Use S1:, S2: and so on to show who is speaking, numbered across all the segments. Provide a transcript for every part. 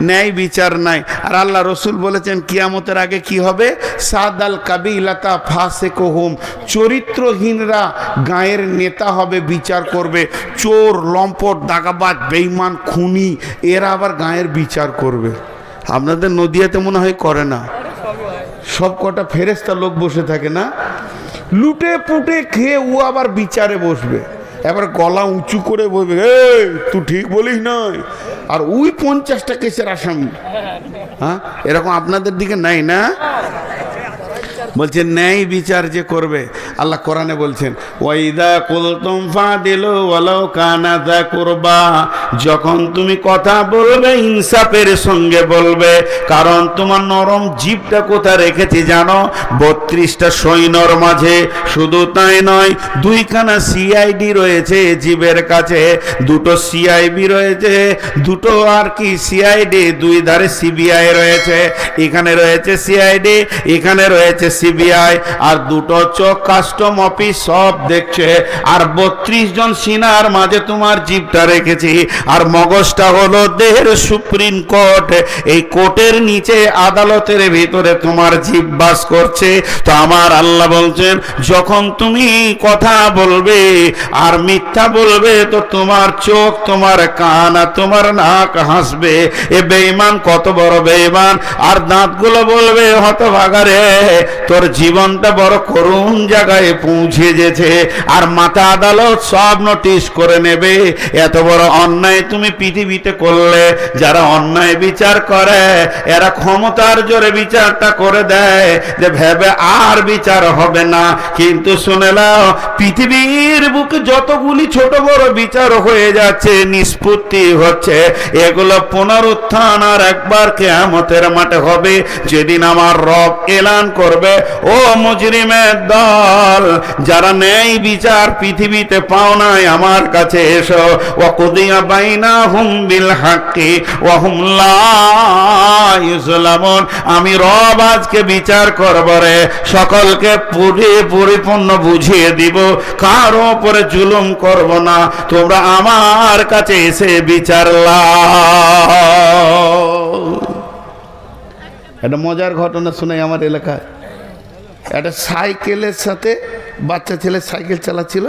S1: ন্যায় বিচার নাই। আর আল্লাহ রসুল বলেছেন কিয়ামতের আগে কি হবে? সাদাল কাবিলাতা ফাসেকুহুম, চরিত্রহীনরা গায়ের নেতা হবে, বিচার করবে। চোর, লম্পট, দাগাবাজ, বেঈমান, খুনি, এরা আবার গায়ের বিচার করবে। আপনাদের নদিয়াতে মনে হয় করে না? সব কটা ফেরেশতা লোক বসে থাকে না, লুটে পুটে খেয়ে ও আবার বিচারে বসবে। এবার গলা উঁচু করে বলবে, এই তুই ঠিক বলিস নয়, আর ওই 50টা কেসের আসামি। হ্যাঁ, এরকম আপনাদের দিকে নাই না? বলছেন ন্যায় বিচার যে করবে, আল্লাহ কোরআনে বলছেন ওয়াইদা কুলতুম ফাদিলু ওয়ালাউ কানা যা কুরবা, যখন তুমি কথা বলবে ইনসাফের সঙ্গে বলবে। কারণ তোমার নরম জিভটা কোথায় রেখেছি জানো? 32টা সৈন্যর মাঝে। শুধু তাই নয়, 2খানা সিআইডি রয়েছে জিভের কাছে, 2টো সিআইবি রয়েছে, 2টো আর কি সিআইডি, 2 ধারে সিবিআই রয়েছে। এখানে রয়েছে সিআইডি, এখানে রয়েছে সিবিআই, আর 2টো চোখ কাস্টম অফিস সব দেখছে। আর 32 জন সিনার মাঝে তোমার জিভটা রেখেছি। আর মগজটা হলো দেহের সুপ্রিম কোর্ট, এই কোর্টের নিচে আদালতের ভিতরে তোমার জিভ বাস করছে। তো আমার আল্লাহ বলছেন যখন তুমি কথা বলবে আর মিথ্যা বলবে, তো তোমার চোখ, তোমার কান আর তোমার নাক হাসবে। এ বেঈমান কত বড় বেঈমান। আর দাঁতগুলো বলবে হতভাগারে, তোর জীবনটা বড় করুণ জায়গায় পৌঁছে গেছে। আর মাথা আদালত সব নোটিশ করে নেবে, এত বড় অন্যায় তুমি পৃথিবীতে করলে। যারা অন্যায় বিচার করে এরা ক্ষমতার জোরে বিচারটা করে দেয়, যে ভেবে আর বিচার হবে না। কিন্তু শুনে নাও, পৃথিবীর বুকে যতগুলি ছোট বড় বিচার হয়ে যাচ্ছে, নিষ্পত্তি হচ্ছে, এগুলো পুনরুত্থান আর একবার কিয়ামতের মাঠে হবে, যেদিন আমার রব এলান করবে, ও মুজরিমের দল, যারা ন্যায় বিচার পৃথিবীতে পাও নাই, আমার কাছে এসো। ওয়াকুদিয়া বাইনাহুম বিল হাক্কি ওয়া হুম লা ইউজলামুন, আমি রব আজকে বিচার করব রে, সকলকে পরিপূর্ণ বুঝিয়ে দিব, কারো উপরে জুলুম করব না। তোমরা আমার কাছে এসে বিচার লাও। একটা মজার ঘটনা শোনাই আমার এলাকায়। একটা সাইকেলের সাথে বাচ্চা ছেলে সাইকেল চালাচ্ছিল।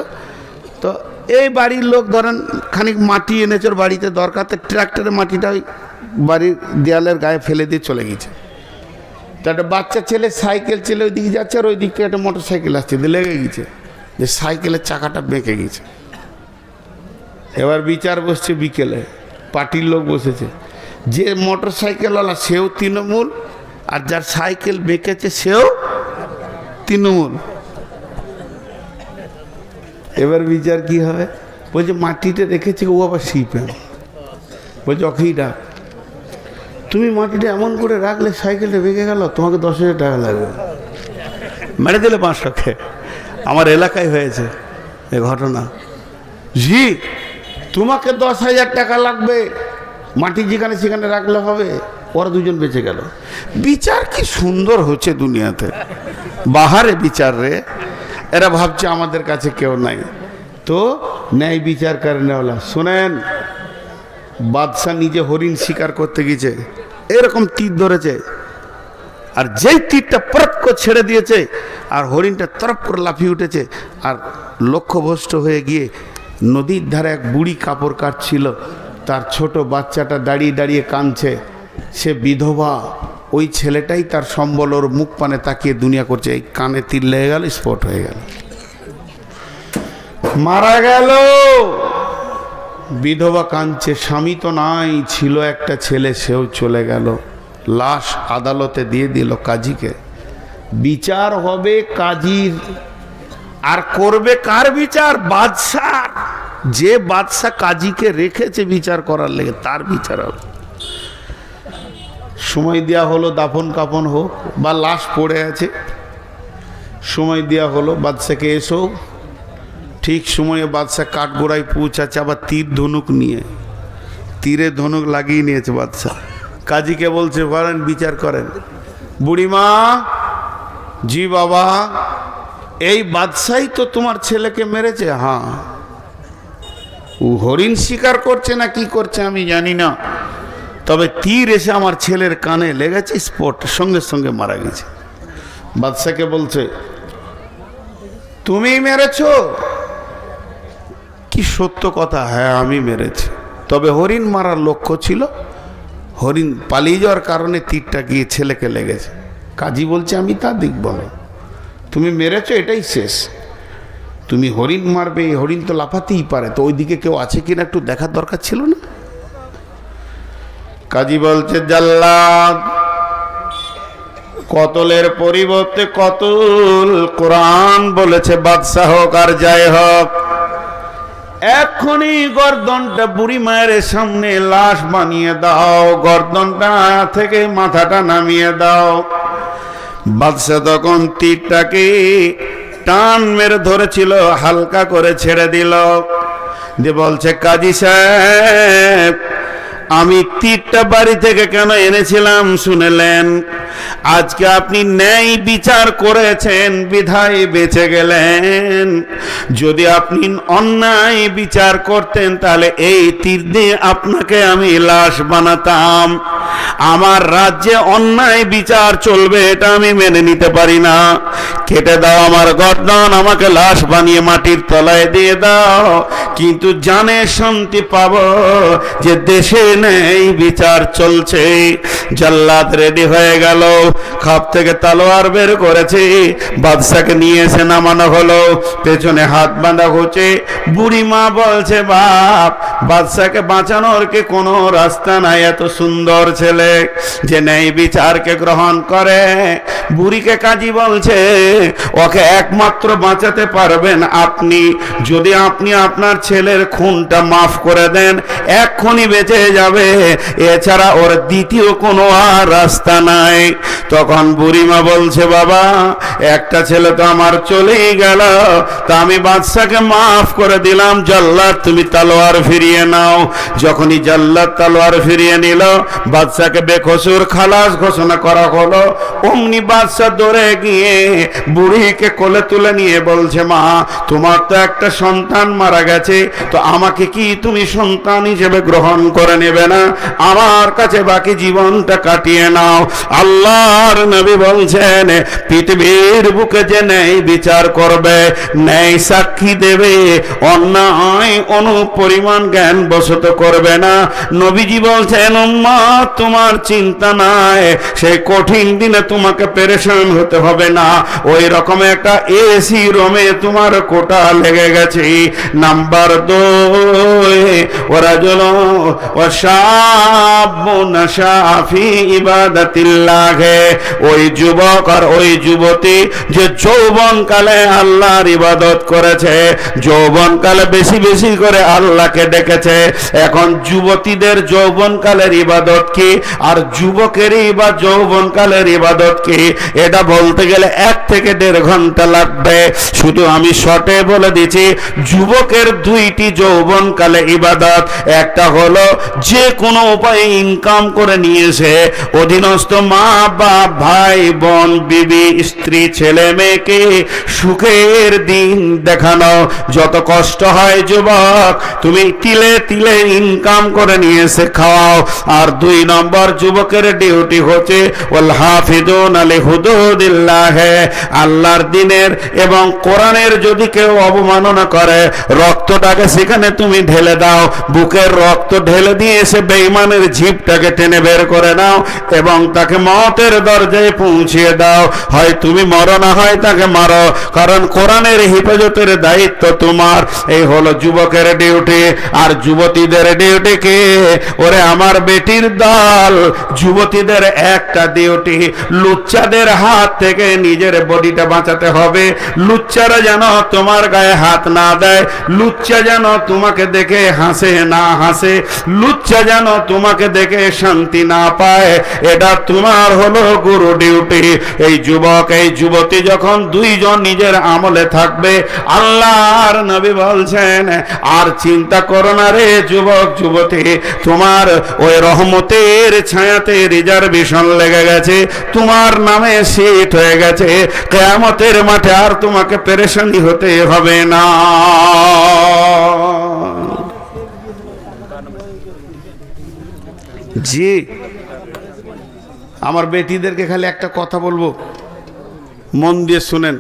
S1: তো এই বাড়ির লোক ধরেন খানিক মাটি এনেছে, ওর বাড়িতে দরকার, তো ট্রাক্টরের মাটিটা ওই বাড়ির দেয়ালের গায়ে ফেলে দিয়ে চলে গেছে। তো একটা বাচ্চা ছেলে সাইকেল ছেলে ওই দিকে যাচ্ছে, আর ওই দিক থেকে একটা মোটর সাইকেল আসছে, লেগে গেছে, যে সাইকেলের চাকাটা বেঁকে গেছে। এবার বিচার বসছে বিকেলে, পার্টির লোক বসেছে, যে মোটর সাইকেলওয়ালা সেও তৃণমূল, আর যার সাইকেল বেঁকেছে সেও তৃণমূল। এবার বিচার কি হবে? বলছে মাটিটা রেখেছে ও আবার শিপে। বলছে অখেই ডাক, তুমি মাটিটা এমন করে রাখলে সাইকেলটা বেঁকে গেল, তোমাকে 10,000 টাকা লাগবে। মেরে দিলে 500। আমার এলাকায় হয়েছে এ ঘটনা। জি, তোমাকে 10,000 টাকা লাগবে, মাটি যেখানে সেখানে রাখলে হবে। ওরা দুজন বেঁচে গেল। বিচার কি সুন্দর হচ্ছে দুনিয়াতে, বাহারে বিচার রে। এরা ভাবছে আমাদের কাছে কেউ নাই। তো ন্যায় বিচার করে নেওয়ালা। শোনেন, বাদশাহ নিজে হরিণ শিকার করতে গেছে, এরকম তীর ধরেছে, আর যেই তীরটা পরত করে ছেড়ে দিয়েছে, আর হরিণটা তরফ করে লাফিয়ে উঠেছে, আর লক্ষ্যভ্রষ্ট হয়ে গিয়ে নদীর ধারে এক বুড়ি কাপড় কাটছিল, তার ছোট বাচ্চাটা দাঁড়িয়ে দাঁড়িয়ে কাঁদছে। সে বিধবা, ওই ছেলেটাই তার সম্বল, ওর মুখ পানে তাকিয়ে দুনিয়া করছে। এই কানে তীর লেগে গেল, স্পট হয়ে গেল, মারা গেল। বিধবা কাঁদছে, স্বামী তো নাই, ছিল একটা ছেলে, সেও চলে গেল। লাশ আদালতে দিয়ে দিল কাজীকে। বিচার হবে কাজীর, আর করবে কার বিচার? বাদশাহ। যে বাদশাহ কাজীকে রেখেছে বিচার করার লেগে, তার বিচার হবে। সময় দেওয়া হলো, দাফন কাফন হোক, বা লাশ পড়ে আছে, সময় দেওয়া হলো বাদশাকে, এসো। ঠিক সময়ে বাদশাহ কাঠগোড়ায় পৌঁছাচ্ছে, আবার তীর ধনুক নিয়ে, তীরে ধনুক লাগিয়ে নিয়েছে বাদশাহ। কাজীকে বলছে করেন, বিচার করেন। বুড়িমা, জি বাবা, এই বাদশাই তো তোমার ছেলেকে মেরেছে। হ্যাঁ। ও হরিণ শিকার করছে না কি করছে আমি জানি না, তবে তীর এসে আমার ছেলের কানে লেগেছে, স্পট সঙ্গে সঙ্গে মারা গেছে। বাদশাকে বলছে, তুমি মেরেছ? কি সত্য কথা? হ্যাঁ আমি মেরেছি। তবে হরিণ মারার লক্ষ্য ছিল, হরিণ পালিয়ে যাওয়ার কারণে তীরটা গিয়ে ছেলেকে লেগেছে। কাজী বলছে, আমি তা দেখব না, তুমি মেরেছো এটাই শেষ। তুমি হরিণ মারবে, হরিণ তো লাফাতেই পারে, তো ওইদিকে কেউ আছে কিনা একটু দেখার দরকার ছিল না? কাজী বলছে, জাল্লাদ, কতলের পরিবর্তে কতল। কোরআন বলেছে বাদশা হোক আর যাই হোক, এখনই গর্দনটা বুড়ি মায়ের সামনে লাশ বানিয়ে দাও, গর্দনটা থেকে মাথাটা নামিয়ে দাও। বাদশা তখন তীরটাকে টান মেরে ধরেছিল, হালকা করে ছেড়ে দিল, দিয়ে বলছে, কাজী সাহেব, আমি তীরটা বাড়ি থেকে কেন এনেছিলাম শুনেলেন? আজকে আপনি ন্যায় বিচার করেছেন বিধায় বেঁচে গেলেন। যদি আপনি অন্যায় বিচার করতেন তাহলে এই তীর দিয়ে আপনাকে আমি লাশ বানাতাম। আমার রাজ্যে অন্যায় বিচার চলবে এটা আমি মেনে নিতে পারি না। কেটে দাও আমার গর্দন, আমাকে লাশ বানিয়ে মাটির তলায় দিয়ে দাও, কিন্তু জানে শান্তি পাবো যে দেশে নেই বিচার চলছে। জাল্লাদ রেডি হয়ে গেল, খাপ থেকে তলোয়ার বের করেছে, বাদশাকে নিয়ে এসে নামানো হলো, পেছনে হাত বাঁধা হচ্ছে। বুড়ি মা বলছে, বাপ, বাদশাকে বাঁচানোর কি কোনো রাস্তা নাই? এত সুন্দর ছেলে যে নেই বিচারকে গ্রহণ করে। বুড়িকে কাজী বলছে, ওকে একমাত্র বাঁচাতে পারবেন আপনি। যদি আপনি আপনার ছেলের খুনটা মাফ করে দেন, এক্ষুনি বেঁচে যাবে, এছাড়া ওর দ্বিতীয় কোনো আর রাস্তা নাই। তখন বুড়িমা বলছে, বাবা, একটা ছেলে তো আমার চলেই গেল, তা আমি বাদশাকে মাফ করে দিলাম, জাল্লাদ তুমি তলোয়ার ফিরিয়ে নাও। যখনই জাল্লাদ তলোয়ার ফিরিয়ে নিল, বাদশাকে বেকসুর খালাস ঘোষণা করা হলো। অমনি বাদশা দৌড়ে গিয়ে বুড়িকে কোলে তুলে নিয়ে বলছে, মা, তোমার তো একটা সন্তান মারা গেছে, তো আমাকে কি তুমি সন্তান হিসেবে গ্রহণ করে নেবে না? আমার কাছে বাকি জীবনটা কাটিয়ে নাও। আল্লাহর নবী বলছেন, পৃথিবীর বুকে যে ন্যায় বিচার করবে, ন্যায় সাক্ষী দেবে, অন্যায় অনুপরিমাণ জ্ঞান বশত করবে না। নবীজি বলছেন, উম্মত, তোমার চিন্তা নাই, সেই কঠিন দিনে তোমাকে পেরেশান হতে হবে না। ওই রকম একটা এসি রুমে তোমার কোটা লেগে গেছে। নাম্বার 2, ওরা জল ও শাবুন শাফি ইবাদাতিল্লাহ, ওই যুবক আর ওই যুবতী যে যৌবনকালে আল্লাহর ইবাদত করেছে, যৌবনকালে বেশি বেশি করে আল্লাহকে ডেকেছে। এখন যুবতীদের যৌবনকালের ইবাদত কি আর যুবকেরই বা যৌবনকালের ইবাদত কি, এটা বলতে গেলে 1 থেকে 1.5 ঘন্টা লাগবে। শুধু আমি শর্টে বলে দিচ্ছি, যুবকের 2টি যৌবনকালে ইবাদত। একটা হলো যে কোনো উপায়ে ইনকাম করে নিয়েছে, অধীনস্থ মা বাপ, ভাই বোন, বিবি, স্ত্রী, ছেলে মেয়েকে সুখের দিন দেখানো। যত কষ্ট হয় যুবক, তুমি তিলে তিলে ইনকাম করে নিয়ে এসে খাওয়াও। আর 2 নম্বর যুবকের ডিউটি হচ্ছে ওয়াল হাফিজুন আলি হুদুদিল্লাহ, আল্লাহর দ্বীনের এবং কোরআনের যদি কেউ অবমাননা করে, রক্তটাকে সেখানে তুমি ঢেলে দাও, বুকের রক্ত ঢেলে দিয়ে এসে বেঈমানের জিভটাকে টেনে বের করে নাও এবং তাকে মওতের দরজায় পৌঁছিয়ে দাও। হয় তুমি মরো, না হয় তাকে মারো, কারণ কোরআনের হেফাজতের দায়িত্ব তোমার। এই হলো যুবকের ডিউটি। আর যুবতীদের ডিউটি কি? ওরে আমার বেটির দল, যুবতীদের একটা ডিউটি, লুচ্চাদের হাত থেকে নিজের বডিটা বাঁচাতে হবে। লুচ্চারা যেন তোমার গায়ে হাত না দেয়, লুচ্চা যেন তোমাকে দেখে হাসে না হাসে, লুচ্চা যেন তোমাকে দেখে শান্তি না পায়, এটা তোমার হলো গুরু ডিউটি। এই যুবক এই যুবতী যখন 2 জন নিজের আমলে থাকবে, আল্লাহর নবী বলছেন, আর চিন্তা করো না রে যুবক যুবতী, তোমার ওই রহমতের ছায়াতে রিজার্ভেশন লেগে গেছে, তোমার নামে সিট হয়ে গেছে, কিয়ামতের মাঠে আর তোমাকে পেরেশানি হতে হবে না। জি, আমার বেটিদেরকে খালি একটা কথা বলবো, মন দিয়ে শুনেন।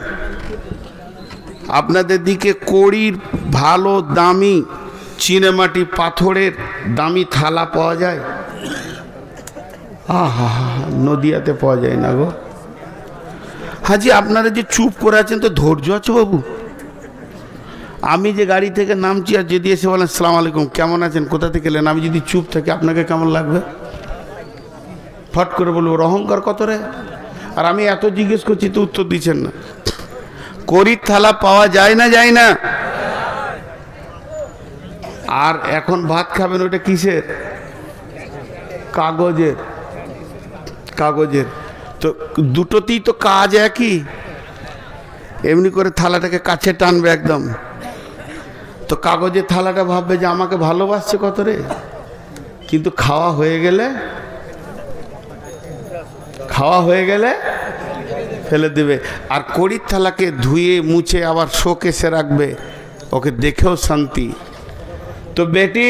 S1: আপনাদের দিকে কড়ির ভালো দামি চিনেমাটি পাথরের দামি থালা পাওয়া যায়? আহা, নদিয়াতে পাওয়া যায় না গো। হাজি আপনারা যে চুপ করে আছেন, তো ধৈর্য আছে বাবু? আমি যে গাড়ি থেকে নামছি আর যদি এসে বলেন আসসালামু আলাইকুম, কেমন আছেন, কোথা থেকে এলেন, আমি যদি চুপ থাকি আপনাকে কেমন লাগবে? ফট করে বলবো অহংকার কত রে। আর আমি এত জিজ্ঞেস করছি তো উত্তর দিচ্ছেন না। কড়ির থালা পাওয়া যায় না, যায় না? আর এখন ভাত খাবেন ওটা কিসের? কাগজের। কাগজের তো দুটোতেই তো কাজ একই। এমনি করে থালাটাকে কাছে টানবে একদম, তো কাগজের থালাটা ভাববে যে আমাকে ভালোবাসছে কত রে, কিন্তু খাওয়া হয়ে গেলে ফেলে দেবে। আর কড়ির থালাকে ধুয়ে মুছে আবার শোকেসে রাখবে, ওকে দেখেও শান্তি। তো বেটি,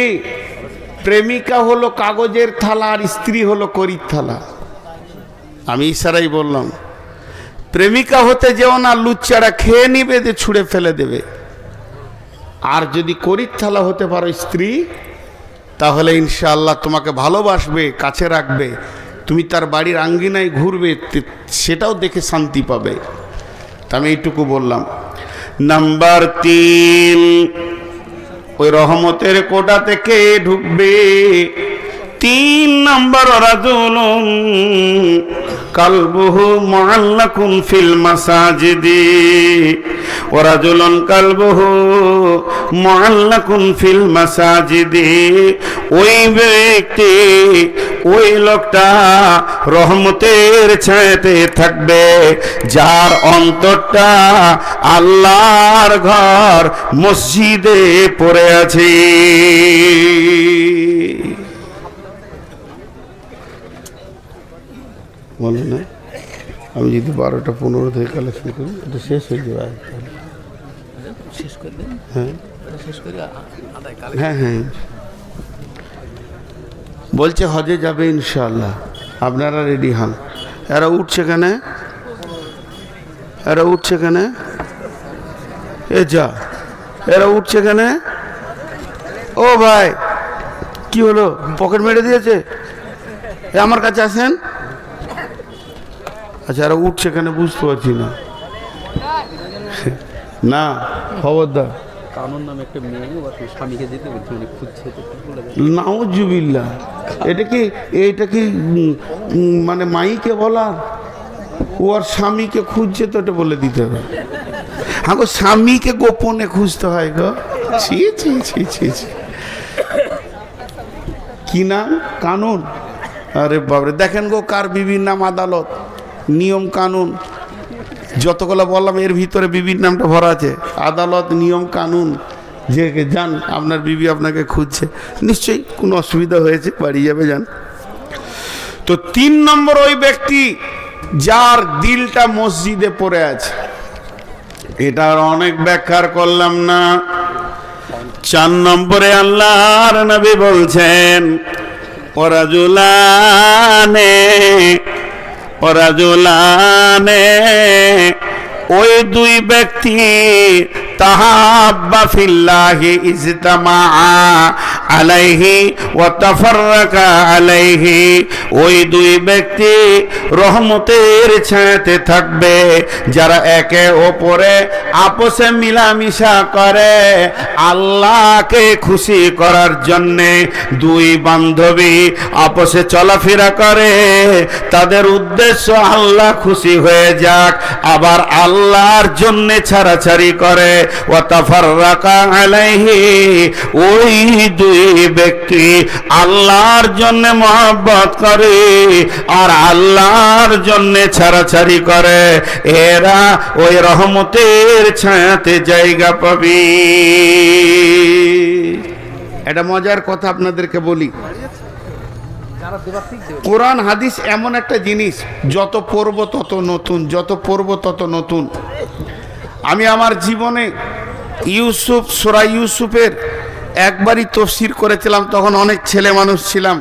S1: প্রেমিকা হলো কাগজের থালা আর স্ত্রী হলো কড়ির থালা। আমি ইশারাই বললাম, প্রেমিকা হতে যেও না, লুচ্চারা খেয়ে নিবে, যে ছুঁড়ে ফেলে দেবে। আর যদি কড়ির থালা হতে পারো স্ত্রী, তাহলে ইনশাআল্লাহ তোমাকে ভালোবাসবে, কাছে রাখবে, তুমি তার বাড়ির আঙ্গিনায় ঘুরবে, সেটাও দেখে শান্তি পাবে। তা আমি এইটুকু বললাম। নাম্বার 3, ওই রহমতের কোটা থেকে ঢুকবে 3 নম্বর, রাজুলুন কালবুহু মুআল্লাকুন ফিল মাসাজিদি, ওয়া রাজুলুন কালবুহু মুআল্লাকুন ফিল মাসাজিদি। ওই ব্যক্তি, ওই লোকটা রহমতের ছায়াতে থাকবে যার অন্তরটা আল্লাহর ঘর মসজিদে পড়ে আছে। বলে না, আমি যদি 12টা 15 থেকে কালেকশন করি, এটা শেষ হয়ে যাবে। হ্যাঁ হ্যাঁ, বলছে হজে যাবে ইনশাআল্লাহ, আপনারা রেডি হন। এরা উঠছে কেন? এ যা, এরা উঠছে কেন? ও ভাই, কি হলো, পকেট মেরে দিয়েছে? আমার কাছে আসেন। আচ্ছা, এরা উঠছে কেন বুঝতে পারছি না। না, খবরদার।
S2: কানুন নামে একটা মেয়ে স্বামীকে যেতে বলছে, মানে খুঁজছে।
S1: নাউজুবিল্লাহ, এটা কি মানে মাইকে বলার? ও আর স্বামীকে খুঁজছে, তো এটা বলে দিতে হবে। হ্যাঁ গো, স্বামীকে গোপনে খুঁজতে হয় গো। ছি ছি ছি ছি ছি। কি নাম? কানুন? আরে বাবরে, দেখেন গো, কার বিবির নাম আদালত, নিয়ম কানুন যতগুলো বললাম, এর ভিতরে বিবির নামটা ভরা আছে। আদালত, নিয়ম কানুন, যে যান, আপনার বিবি আপনাকে খুঁজছে, নিশ্চয়ই কোনো অসুবিধা হয়েছে, বাড়ি যাবে, যান। তো 3 নম্বর, ওই ব্যক্তি যার দিলটা মসজিদে পড়ে আছে। এটা অনেক ব্যাখ্যা করলাম না। 4 নম্বরে আল্লাহর নবী বলছেন, ওরাজুলানে, ওই 2 ব্যক্তি তাহাব্বা ফিল্লাহি ইজতামা আলাইহি ওয়া তাফাররাকা আলাইহি। ওই 2 ব্যক্তি রহমতের ছায়াতে থাকবে যারা একে অপরে আপসে মিলামিশা করে আল্লাহকে খুশি করার জন্যে। 2 বান্ধবী আপসে চলাফেরা করে, তাদের উদ্দেশ্য আল্লাহ খুশি হয়ে যাক, আবার আল্লাহর জন্যে ছাড়াছাড়ি করে। ওয়া তাফাররাকা আলাইহি, ওই 2 ব্যক্তি আল্লাহর জন্য মহব্বত করে আর আল্লাহর জন্য ছাড়াছাড়ি করে, এরা ওই রহমতের ছায়াতে জায়গা পাবে। এটা মজার কথা আপনাদেরকে বলি। কোরআন হাদিস এমন একটা জিনিস, যত পড়ব তত নতুন, যত পড়ব তত নতুন। আমি আমার জীবনে সূরা ইউসুফের একবারই তাফসীর করেছিলাম, তখন অনেক ছেলে মানুষ ছিলাম।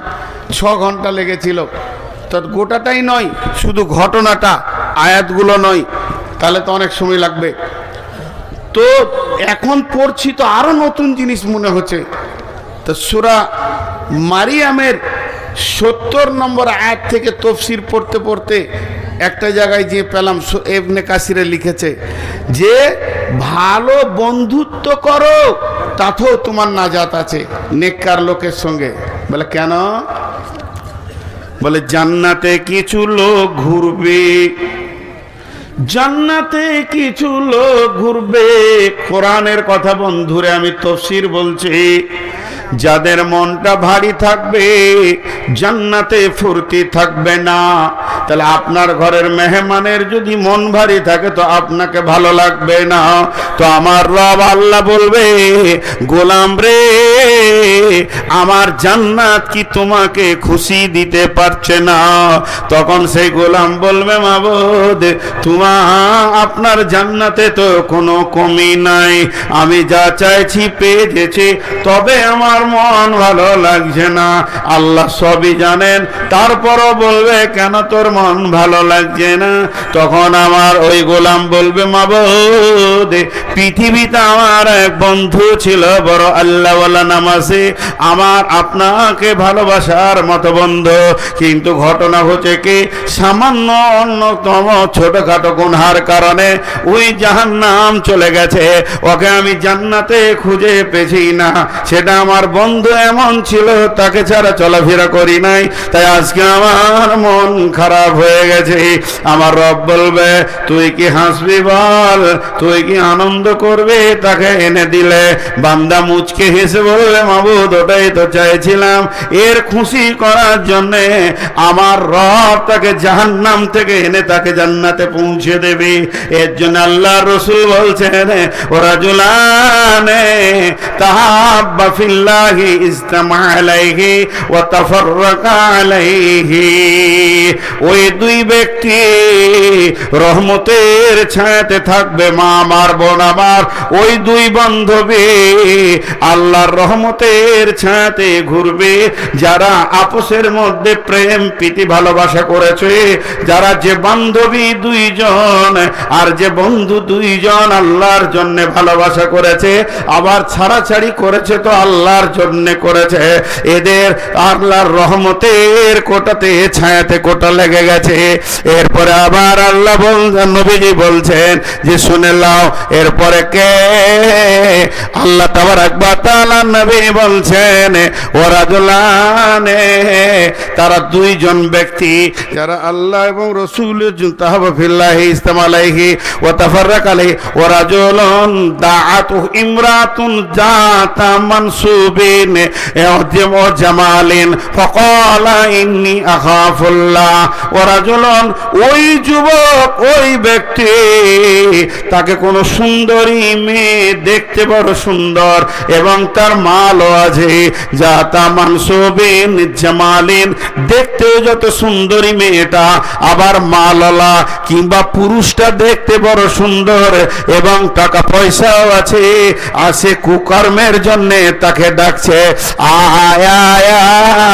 S1: 6 ঘন্টা লেগেছিল। তো গোটাটাই নয়, শুধু ঘটনাটা, আয়াতগুলো নয়, তাহলে তো অনেক সময় লাগবে। তো এখন পড়ছি তো আরো নতুন জিনিস মনে হচ্ছে। তো সূরা মারিয়ামের 70 নম্বর আয়াত থেকে তফসির পড়তে পড়তে একটা জায়গায় যে পেলাম, ইবনে কাসিরে লিখেছে যে ভালো বন্ধুত্ব করো তাতেও তোমার নাজাত আছে নেককার লোকের সঙ্গে। বলে কেন? বলে জান্নাতে কিছু লোক ঘুরবে, জান্নাতে কিছু লোক ঘুরবে। কোরআনের কথা বন্ধুরে, আমি তফসির বলছি। যাদের মনটা ভারী থাকবে জান্নাতে ফুর্তি থাকবে না। তাহলে আপনার ঘরের মেহমানের যদি মন ভারী থাকে তো আপনাকে ভালো লাগবে না। তো আমার রব আল্লাহ বলবে, গোলাম রে, আমার জান্নাত কি তোমাকে খুশি দিতে পারছে না? তখন সেই গোলাম বলবে, মাবুদ, আপনার জান্নাতে তো কোনো কমি নাই, আমি যা চাইছি পেয়ে গেছি, তবে আমার মন ভালো লাগছে না। আল্লাহ সবই জানেন, তারপরও বলবে, কেন তোর মন ভালো লাগছে না? তখন আমার ওই গোলাম বলবে, মাবুদ, পৃথিবীতে আমার এক বন্ধু ছিল, বড় আল্লাহওয়ালা, নামাজি, আমার আপনাকে ভালোবাসার মতো বন্ধু, কিন্তু ঘটনা হচ্ছে কি, সামান্য অন্যতম ছোটখাটো গুনহার কারণে ওই জাহান্নাম চলে গেছে। ওকে আমি জান্নাতে খুঁজে পেছি না। সেটা আমার বন্ধু এমন ছিল, তাকে ছাড়া চলাফেরা করি নাই, তাই আজকে আমার মন খারাপ হয়ে গেছে। আমার রব বলবে, তুই কি হাসবি বল, তুই কি আনন্দ করবে তাকে এনে দিলে? বান্দা মুচকে হেসে বলবে, মাবুদ, ওটাই তো চাইছিলাম। এর খুশি করার জন্যে আমার রব তাকে জাহান্নাম থেকে এনে তাকে জান্নাতে পৌঁছে দেবে। এর জন্য আল্লাহ রসুল বলছেন, ওরা জুলানে তাহাব্বা ফিল্লাহি ইজতামা আলাইহি ওয়া তাফাররাকা আলাইহি। ওই দুই ব্যক্তি রহমতের ছায়াতে থাকবে। মা আমার, বোন আমার, ওই দুই বান্ধবী আল্লাহর রহমতের ছায়াতে ঘুরবে। যারা আপসের মধ্যে প্রেম প্রীতি ভালোবাসা করেছে, যারা যে বান্ধবী দুইজন আর যে বন্ধু দুইজন আল্লাহর জন্য ভালোবাসা করেছে, আবার ছাড়াছাড়ি করেছে তো আল্লাহর জন্য করেছে, এদের আল্লাহর রহমতের কোটাতে ছায়াতে কোটা লেগে গেছে। এরপরে আবার আল্লাহ বলছেন, নবীজি বলছেন যে শুনে নাও, এরপরে কে? আল্লাহ তাবারাক ওয়া তাআলা নবী বলছেন, ওরা জুলানে, তারা দুইজন ব্যক্তি যারা আল্লাহ এবং রাসূলের জন্য তাহাব্বা ফিল্লাহি ইজতামা আলাইহি ওয়া তাফাররাকা আলাইহি। ওরা জুলুন দাআতু ইমরাতুন জাতা মানসুবিন ওয়া জামালিন ফাকালা ইন্নী আখাফুল্লাহ। ওরা জুলুন, ওই যুবক, ওই ব্যক্তি, তাকে কোন সুন্দরী মেয়ে দেখতে বড় সুন্দর এবং তার মালও আছে, জাতা মানসুবিন জামালিন, দেখতে যত সুন্দরী মেয়েটা, আবার মালওয়ালা কিংবা পুরুষটা দেখতে বড় সুন্দর এবং টাকা পয়সাও আছে, আর সে কুকর্মের জন্য তাকে ডাকছে, আয় আয়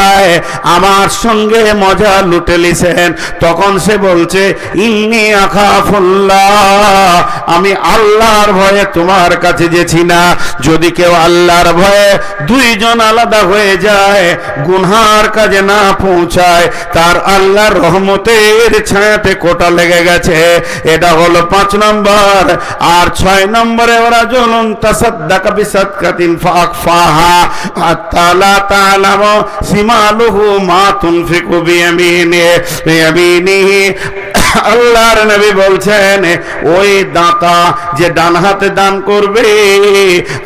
S1: আয় আমার সঙ্গে মজা লুটে লিছেন। তখন সে বলছে, ইন্নী আখাফুল্লাহ, আমি আল্লাহর ভয়ে তোমার কাছে যেছি না। যদি কেউ আল্লাহর ভয়ে দুইজন আলাদা হয়ে যায়, গুনহার কাজে না পৌঁছায়, তার আল্লাহর রহমতের ছায়াতে কোটা লেগে গেছে। এটা হলো 5 নম্বর। আর 6 নম্বরে, ওরা জুলুন তাসাদদাকা বিসাদকাতিন ফাআখফাহা হাত্তা লা তা'লামু শিমালুহু মা তুনফিকু বিয়ামিনিহি। আল্লাহর নবী বলছেন, ওই দাতা যে ডান হাতে দান করবে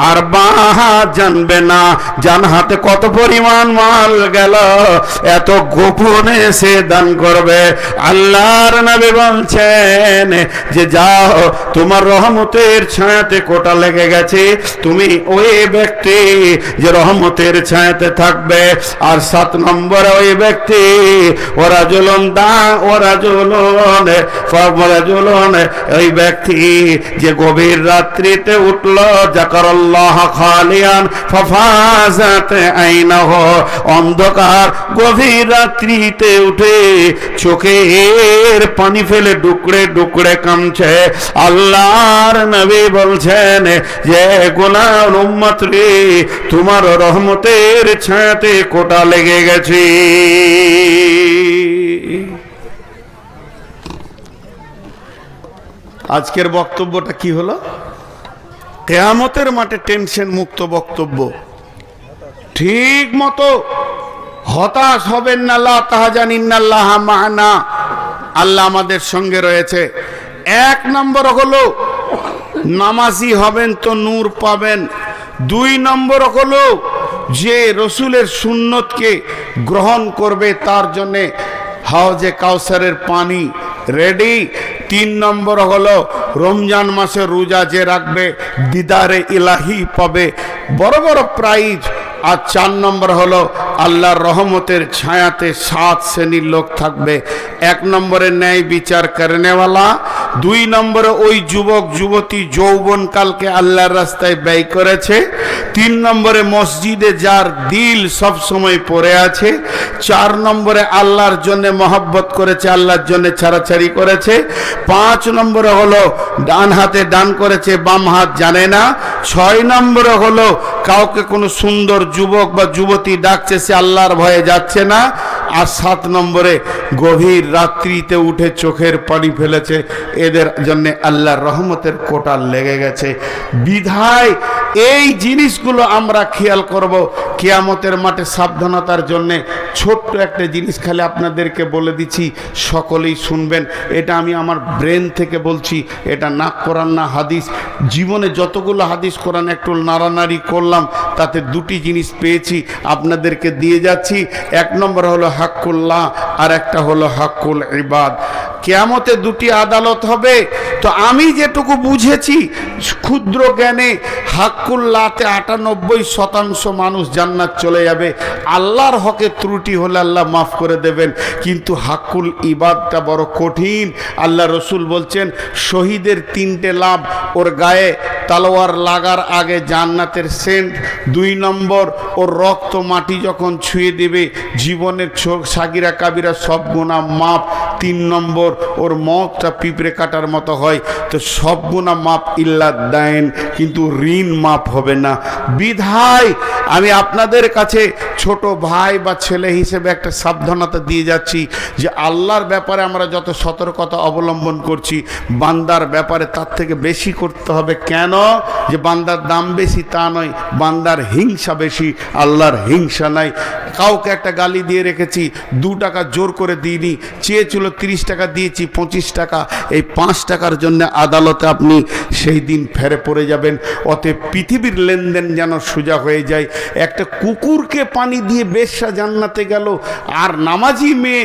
S1: আর বাঁ হাত জানবে না ডান হাতে কত পরিমাণ মাল গেল, এত গোপনে সে দান করবে। আল্লাহর নবী বলছেন যে যাও, তোমার রহমতের ছায়াতে কোটা লেগে গেছে, তুমি ওই ব্যক্তি যে রহমতের ছায়াতে থাকবে। আর 7 নম্বরে ওই ব্যক্তি, ওরা জুলুন ফারাজুলুন, ওই ব্যক্তি যে গভীর রাত্রিতে উঠল, যাকারাল্লাহ খালিয়ান ফাফাজাত আইনাহু, অন্ধকার গভীর রাত্রিতে উঠে চোখের পানি ফেলে ডুকরে ডুকরে কামছে। আল্লাহর নবী বলছেন যে গোলাম উম্মত রে, তোমার রহমতের ছায়াতে কোটা লেগে গেছে। আজকের বক্তব্যটা কি হলো? কিয়ামতের মাঠে টেনশন মুক্ত বক্তব্য। ঠিক মতো হতাশ হবেন না, লা তাহজান ইন্নাল্লাহা মা'না, আল্লাহ আমাদের সঙ্গে রয়েছে। এক নম্বর হলো নামাজি হবেন তো নূর পাবেন। দুই নম্বর হলো যে রসুলের সুন্নতকে গ্রহণ করবে তার জন্যে হাউজে কাউসারের পানি রেডি। তিন নম্বর হলো রমজান মাসে রোজা যে রাখবে দিদারে ইলাহি পাবে, বড় বড় প্রাইজ। আর চার নম্বর হলো আল্লাহর রহমতের ছায়াতে 7 শ্রেণীর লোক থাকবে। এক নম্বরে ন্যায় বিচার করেনেওয়ালা, দুই নম্বরে ওই যুবক যুবতী যৌবনকালকে আল্লাহর রাস্তায় ব্যয় করেছে, তিন নম্বরে মসজিদে যার দিল সব সময় পড়ে আছে, চার নম্বরে আল্লাহর জন্য মহব্বত করেছে, আল্লাহর জন্য ছাড়াছাড়ি করেছে, পাঁচ নম্বরে হলো ডান হাতে দান করেছে, বাম হাত জানে না, ছয় নম্বরে হলো কাউকে কোনো সুন্দর যুবক বা যুবতী ডাকছে সে আল্লাহর ভয়ে যাচ্ছে না, আর 7 নম্বরে গভীর রাত্রিতে উঠে চোখের পানি ফেলেছে, এদের জন্য আল্লাহর রহমতের কোটা লেগে গেছে। বিধায় এই জিনিসগুলো আমরা খেয়াল করব কিয়ামতের মাঠে সাবধানতার জন্য। ছোট্ট একটা জিনিস খালি আপনাদেরকে বলে দিচ্ছি, সকলেই শুনবেন। এটা আমি আমার ব্রেন থেকে বলছি, এটা না কোরআন না হাদিস। জীবনে যতগুলো হাদিস কোরআন একটু নাড়ানাড়ি করলাম, তাতে দুটি জিনিস পেয়েছি, আপনাদেরকে দিয়ে যাচ্ছি। এক নম্বর হলো হাক্কুল্লাহ, আর একটা হলো হাক্কুল ইবাদ। কিয়ামতে দুটি আদালত হবে। তো আমি যেটুকু বুঝেছি ক্ষুদ্র জ্ঞানে, হাক্কুল্লাহতে 98% মানুষ জান্নাত চলে যাবে, আল্লাহর হকে ত্রুটি হলে আল্লাহ মাফ করে দেবেন। কিন্তু হাক্কুল ইবাদটা বড় কঠিন। আল্লাহ রসুল বলছেন শহীদের 3টে লাভ, ওর গায়ে তলোয়ার লাগার আগে জান্নাতের সেন্ট, 2 নম্বর ওর রক্ত মাটি যখন ছুঁয়ে দেবে জীবনের সাগিরা কাবিরা সব গুনাহ মাপ, 3 নম্বর ওর মতটা পিঁপড়ে কাটার মতো হয়। তো সব গুনাহ মাপ ইল্লা দাইন, কিন্তু ঋণ মাপ হবে না। বিধায় আমি আপনাদের কাছে ছোট ভাই বা ছেলে হিসেবে একটা সাবধানতা দিয়ে যাচ্ছি যে আল্লাহর ব্যাপারে আমরা যত সতর্কতা অবলম্বন করছি, বান্দার ব্যাপারে তার থেকে বেশি করতে হবে। কেন? যে বান্দার দাম বেশি তা নয়, বান্দার হিংসা বেশি, আল্লাহর হিংসা নাই। কাউকে একটা গালি দিয়ে রেখেছি, 2 টাকা জোর করে দিইনি, চেয়েছিল 30 টাকা দিয়েছি 25 টাকা, এই 5 টাকার জন্য আদালতে আপনি সেই দিন ফেরে পড়ে যাবেন। অতএব পৃথিবীর লেনদেন যেন সোজা হয়ে যায়। একটা কুকুরকে পানি দিয়ে বেশ্যা জান্নাতে গেল, আর নামাজি মেয়ে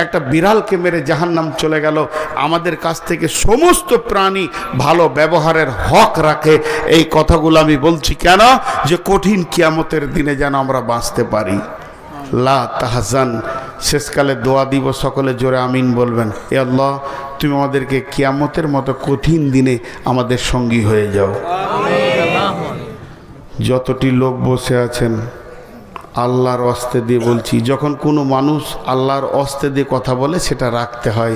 S1: একটা বিড়ালকে মেরে জাহান্নাম চলে গেল। আমাদের কাছ থেকে সমস্ত প্রাণী ভালো ব্যবহারের হক রাখে। এই কথাগুলো আমি বলছি কেন? যে কঠিন কিয়ামতের দিনে যেন আমরা বাঁচতে পারি। লা তাহজান, শেষকালে দোয়া দিব, সকলে জোরে আমিন বলবেন। এ আল্লাহ, তুমি আমাদেরকে কিয়ামতের মতো কঠিন দিনে আমাদের সঙ্গী হয়ে যাও। যতটি লোক বসে আছেন আল্লাহর অস্তে দিয়ে বলছি, যখন কোনো মানুষ আল্লাহর অস্তে দিয়ে কথা বলে সেটা রাখতে হয়।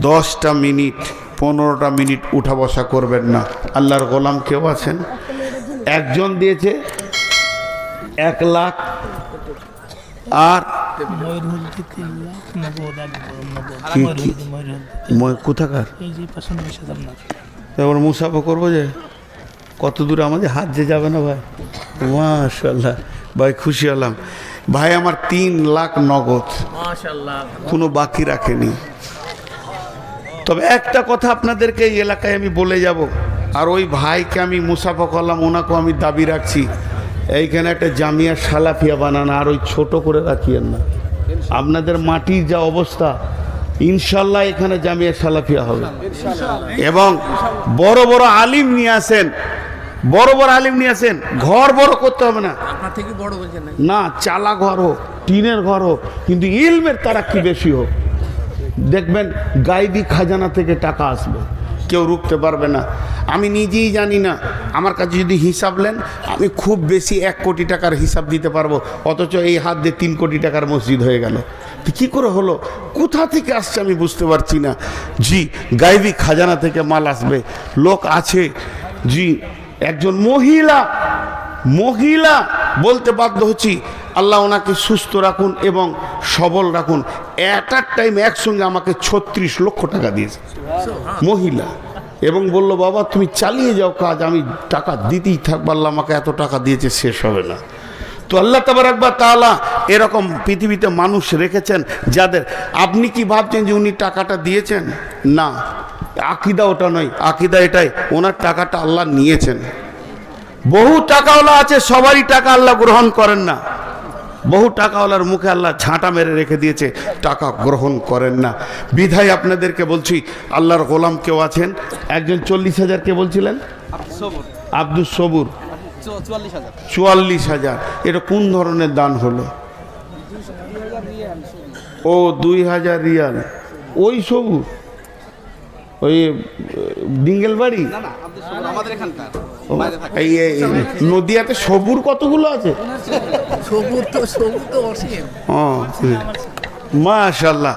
S1: 10টা মিনিট 15টা মিনিট উঠা বসা করবেন না। আল্লাহর গোলাম কেউ আছেন, একজন দিয়েছে 1 লাখ, আর কোথাকার তারপর মুসাফা করবো যে কত দূরে আমাদের হাত যে যাবে না ভাই। মাশাআল্লাহ ভাই, খুশি হলাম ভাই। আমার 3 লাখ নগদ, কোনো বাকি রাখেনি। তবে একটা কথা আপনাদেরকে এই এলাকায় আমি বলে যাব, আর ওই ভাইকে আমি মুসাফা করলাম, ওনাকেও আমি দাবি রাখছি, এইখানে একটা জামিয়া সালাফিয়া বানানো, আর ওই ছোট করে রাখিয়েন না। আপনাদের মাটির যা অবস্থা, ইনশাল্লাহ এখানে জামিয়া সালাফিয়া হবে। এবং বড় বড় আলিম নিয়ে আসেন, বড় বড় আলিম নিয়ে আসেন। ঘর বড় করতে হবে না, না চালা ঘর হোক, টিনের ঘর হোক, কিন্তু ইলমের তারাক্কি বেশি হোক। দেখবেন গায়েবী খাজানা থেকে টাকা আসবে, কেউ রুখতে পারবে না। আমি নিজেই জানি না, আমার কাছে যদি হিসাব নেন আমি খুব বেশি 1 কোটি টাকার হিসাব দিতে পারবো, অথচ এই হাত দিয়ে 3 কোটি টাকার মসজিদ হয়ে গেল। তো কী করে হলো, কোথা থেকে আসছে আমি বুঝতে পারছি না। জি, গায়েবী খাজানা থেকে মাল আসবে, লোক আছে। জি, একজন মহিলা বলতে বাধ্য হচ্ছি, আল্লাহ ওনাকে সুস্থ রাখুন এবং সবল রাখুন। অ্যাট আ টাইম একসঙ্গে আমাকে 36 লক্ষ টাকা দিয়েছে মহিলা, এবং বলল বাবা তুমি চালিয়ে যাও কাজ, আমি টাকা দিতেই থাকবো, আল্লাহ আমাকে এত টাকা দিয়েছে শেষ হবে না। তো আল্লাহ তাবারাক ওয়া তাআলা এরকম পৃথিবীতে মানুষ রেখেছেন যাদের, আপনি কি ভাবছেন যে উনি টাকাটা দিয়েছেন? না, আকীদা ওটা নয়, আকীদা এটাই ওনার টাকাটা আল্লাহ নিয়েছেন। বহু টাকাওয়ালা আছে, সবারই টাকা আল্লাহ গ্রহণ করেন না। বহু টাকাওয়ালার মুখে আল্লাহ ঝাঁটা মেরে রেখে দিয়েছে, টাকা গ্রহণ করেন না। বিধায় আপনাদেরকে বলছি, আল্লাহর গোলাম কেউ আছেন, একজন 40,000 কে বলছিলেন, আব্দুল সবুর 44,000, এটা কোন ধরনের দান হলো? ও 2000 রিয়াল, ওই সবুর, ওই ডিঙ্গেল বাড়ি, এই নদিয়াতে সবুর কতগুলো আছে?
S3: সবুর তো অসীম।
S1: মাশাআল্লাহ।